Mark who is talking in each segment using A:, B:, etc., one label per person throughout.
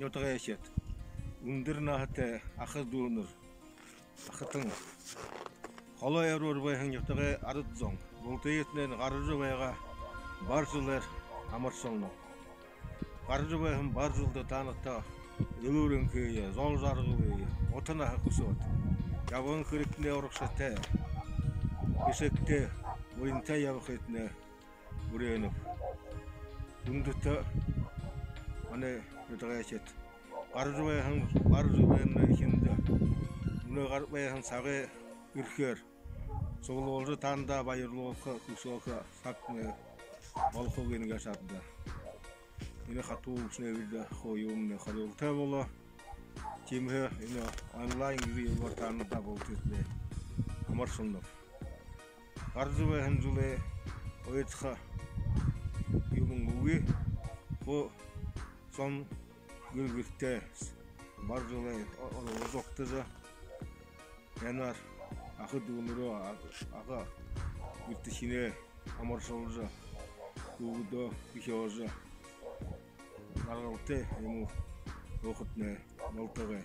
A: Нотага яшет. Ундыр нахате ахыз дуунур. Ахытың. Холо эрор байхын нотага арыдзон. Болтаетнен гарыжы байга бар жылар амарсолну. Гарыжы байхын бар жылды таныкта өлөрен көйе, зол жаргы бейе. Отына хакусот. Ябын кырыкне орукшате. Кесекте ойынта ябыкетне буреніп. Ундыта аны нотага яшет. Гарыжы байхын бар жылын ихинде. Уны гарыжы байхын сагы үркер. Сол олжы танда байырлылыққа, күсіліққа сақны балқы кенге шатында. Ені қату үшіне бірді қойуымны қарылта бола. Темі ені онлайн кірі ортанында бол тетіне амарсынып. Қаржы байхын жылы ойытқа үйінің өге бұл сон гүлгіртті бар жылы жоқтыжы янар Ахы дуунуру ага үттішіне амаршалжа угудо бихеожа аргалты ему оқытны малтығы.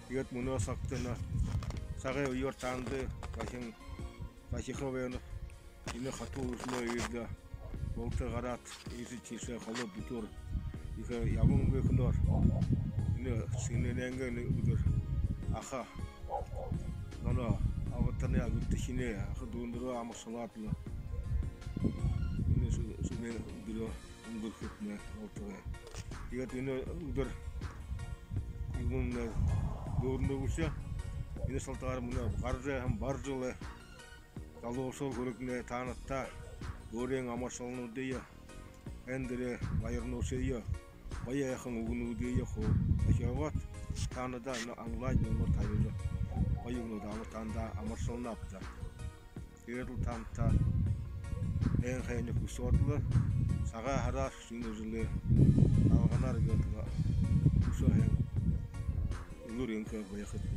A: Егет мұны сақтыны сағы үйортанды башиқы вейініп ені қату ұшыны үйірді болты ғарат есі чеше қалы бұтыр егі ябын бөкінор ені сіңнененген үдір аха Нано аватаны агүттішіне ақы дуындыру амырсалатылы. Үні сүне үдірі үндір көтіне олтығы. Егет үні үдір үгінне дуынды күші. Үні салтағар мұны ғаржы әм бар жылы жалы осыл көрікіне танытта өрен амырсалыны дейі. Әндірі байырны осыйы. Бая яқын үгіні дейі қол. Әкеуат таныда аңлайды өмір тайылы. Oyunu da amırtanda amırsolunu yaptı. Yeril tamta en hayını kusotlu. Sağa harar sinirli. Alğanar götü. Uşa hem. Ülür enkö bayakıtlı.